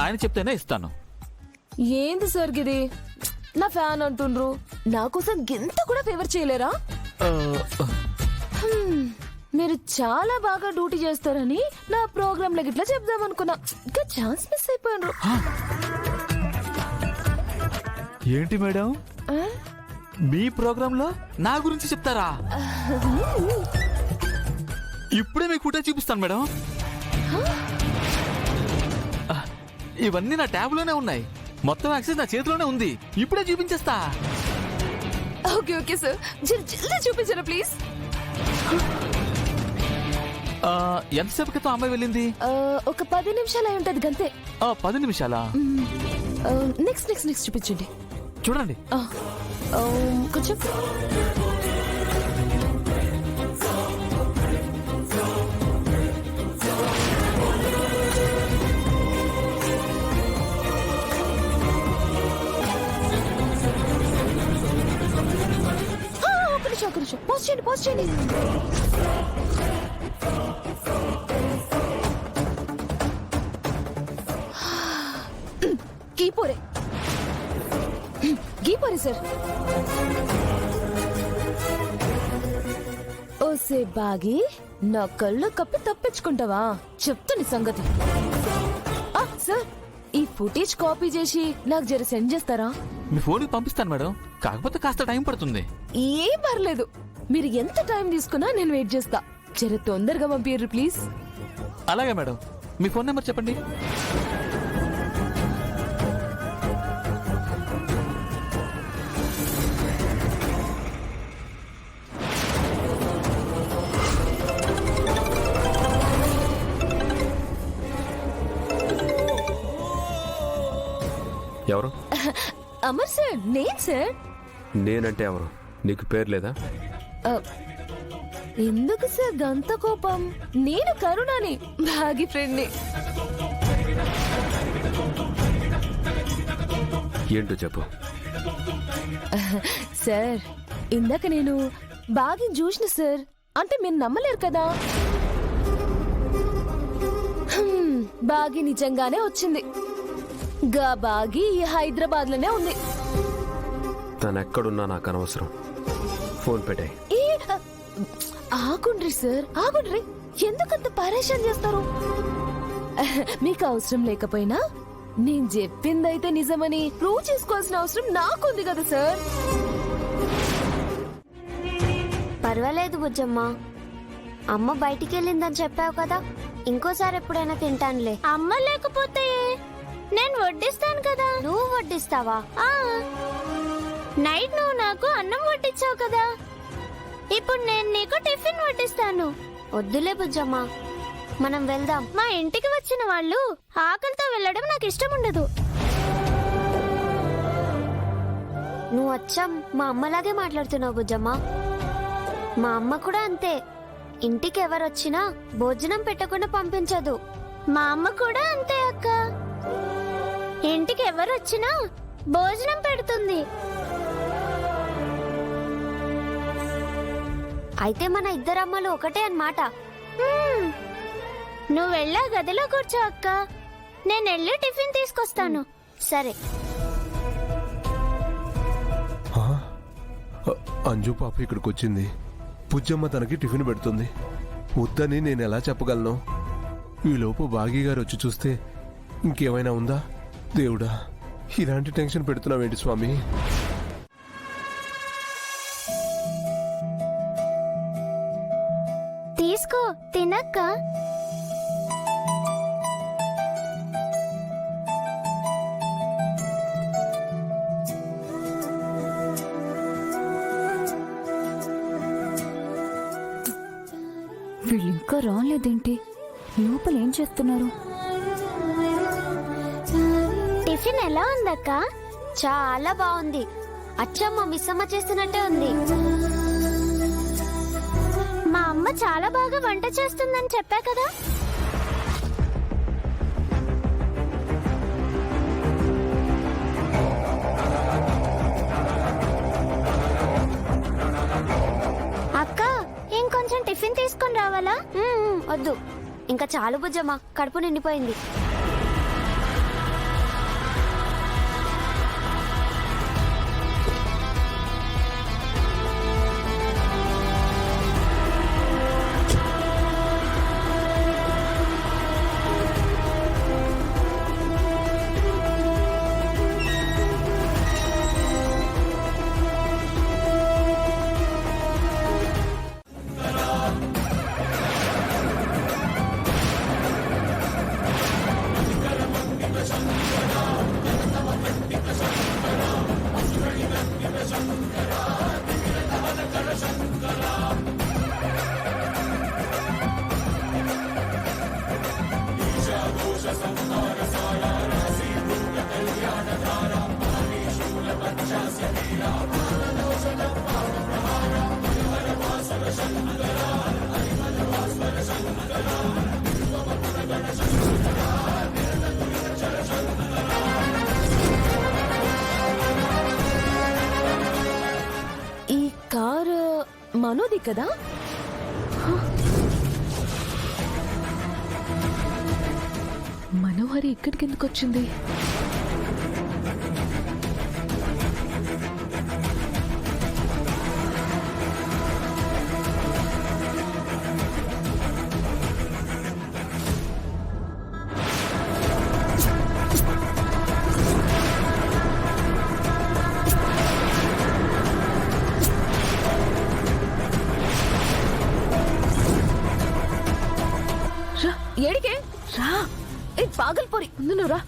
ఆయన చెప్తేనే ఇస్తాను. ఏంది సార్ గిది? నా ఫ్యాన్ అంటుండ్రు, నా కోసం గింత కూడా ఫేవర్ చేయలేరా? మీరు చాలా బాగా డ్యూటీ చేస్తారని నా ప్రోగ్రామ్ లో గిట్లా చెప్దాం అనుకున్నా, ఇంకా ఛాన్స్ మిస్ అయిపోయినరు. ఏంటి మేడం, మీ ప్రోగ్రామ్ లో నా గురించి చెప్తారా? ఇప్పుడే మీ ఫోటో చూపిస్తాను మేడం. ఇవన్నీ నా ట్యాబ్ లోనే ఉన్నాయి, మొత్తం యాక్సెస్ నా చేతిలోనే ఉంది. ఇప్పుడే చూపించేస్తా. ఓకే ఓకే సార్, జల్దీ చూపించరా ప్లీజ్. ఎంతసేపు క్రితం అమ్మాయి వెళ్ళింది? ఒక 10 నిమిషాలు అయి ఉంటది గంతే. 10 నిమిషాలా? నెక్స్ట్ నెక్స్ట్ నెక్స్ట్ చూపించండి. చూడండి కొంచెం. ఒక నిమిషం పోస్ట్ చేయండి. గీపోరే సార్. ఓసే బాగి, నా కళ్ళు కప్పి తప్పించుకుంటావా? చెప్తాను సంగతి. సార్, ఈ ఫుటేజ్ కాపీ చేసి నాకు జర సెండ్ చేస్తారా? మీ ఫోన్ పంపిస్తాను మేడం, కాకపోతే కాస్త టైం పడుతుంది. ఏం పర్లేదు, మీరు ఎంత టైం తీసుకున్నా నేను వెయిట్ చేస్తా. జర తొందరగా పంపియ్యరు ప్లీజ్. అలాగే మేడం, మీ ఫోన్ నెంబర్ చెప్పండి. ఎవరు? అమర్ సార్, నేను సార్. నేనంటే ఎవరు? నీకు పేరు లేదా? ఎందుకు సార్ గంత కోపం? నేను కరుణాని, భాగి ఫ్రెండ్ని. ఏంటో చెప్పు. సార్, ఇందాక నేను బాగిని చూసిన సార్. అంటే మీరు నమ్మలేరు కదా, బాగి నిజంగానే వచ్చింది. గా బాగి హైదరాబాద్ లోనే ఉంది. తనెక్కడున్నా నాకు అనవసరం, ఫోన్ పెట్టాయి. ఆగుండ్రి సార్, ఆగుండ్రి. ఎందుకంత పరేషాన్ చేస్తారు? మీకు అవసరం లేకపోయినా నేను చెప్పిందైతే నిజమని ప్రూవ్ చేసుకోవాల్సిన అవసరం నాకుంది కదా సార్. పర్వాలేదు బుజ్జమ్మ, అమ్మ బయటికి వెళ్ళిందని చెప్పావు కదా, ఇంకోసారి ఎప్పుడైనా తింటానులే. అమ్మ లేకపోతే నేను వడ్డిస్తాను కదా. నువ్వు వడ్డిస్తావా? నైట్ నువ్వు నాకు అన్నం వడ్డించావు కదా, ఇప్పుడు నేను నీకు టిఫిన్ వడ్డిస్తాను. వద్దులే బుజ్జమ్మ, మనం వెళ్దాం. మా ఇంటికి వచ్చిన వాళ్ళు ఆకలితో వెళ్ళడం నాకు ఇష్టం ఉండదు. నువ్వు వచ్చాం మా అమ్మలాగే మాట్లాడుతున్నావు బుజ్జమ్మ. మా అమ్మ కూడా అంతే, ఇంటికి ఎవరొచ్చినా భోజనం పెట్టకుండా పంపించదు. మా అమ్మ కూడా అంతే అక్క, ఇంటికి ఎవరొచ్చినా భోజనం పెడుతుంది. అయితే మన ఇద్దరమ్మలు ఒకటే అన్నమాట. నువ్వు వెళ్ళా గదిలో కూర్చో అక్క, నేను వెళ్ళి టిఫిన్ తీసుకొస్తాను. సరే. అంజు పాప ఇక్కడికి వచ్చింది, పుజ్జమ్మ తనకి టిఫిన్ పెడుతుంది. వద్దని నేను ఎలా చెప్పగలను? ఈలోపు బాగీ గారు వచ్చి చూస్తే ఇంకేమైనా ఉందా? దేవుడా, ఇలాంటి టెన్షన్ పెడుతున్నావేంటి స్వామి? తీసుకో, తినక్క. వీళ్ళు ఇంకా రాలేదేంటి? లోపల ఏం చేస్తున్నారు? టిఫిన్ ఎలా ఉందక్క? చాలా బాగుంది, అచ్చమ్మ మిస్సమ్మ చేస్తున్నట్టే ఉంది. మా అమ్మ చాలా బాగా వంట చేస్తుందని చెప్పా కదా. అక్క, ఇంకొంచెం టిఫిన్ తీసుకొని రావాలా? వద్దు, ఇంకా చాలు బుజ్జమ్మ, కడుపు నిండిపోయింది. మనోది కదా? మనోహరి ఇక్కడికి ఎందుకు వచ్చింది? రా, ఏడికే రా. ఏ పాగల్పోరి, ముందు నువ్వు రా.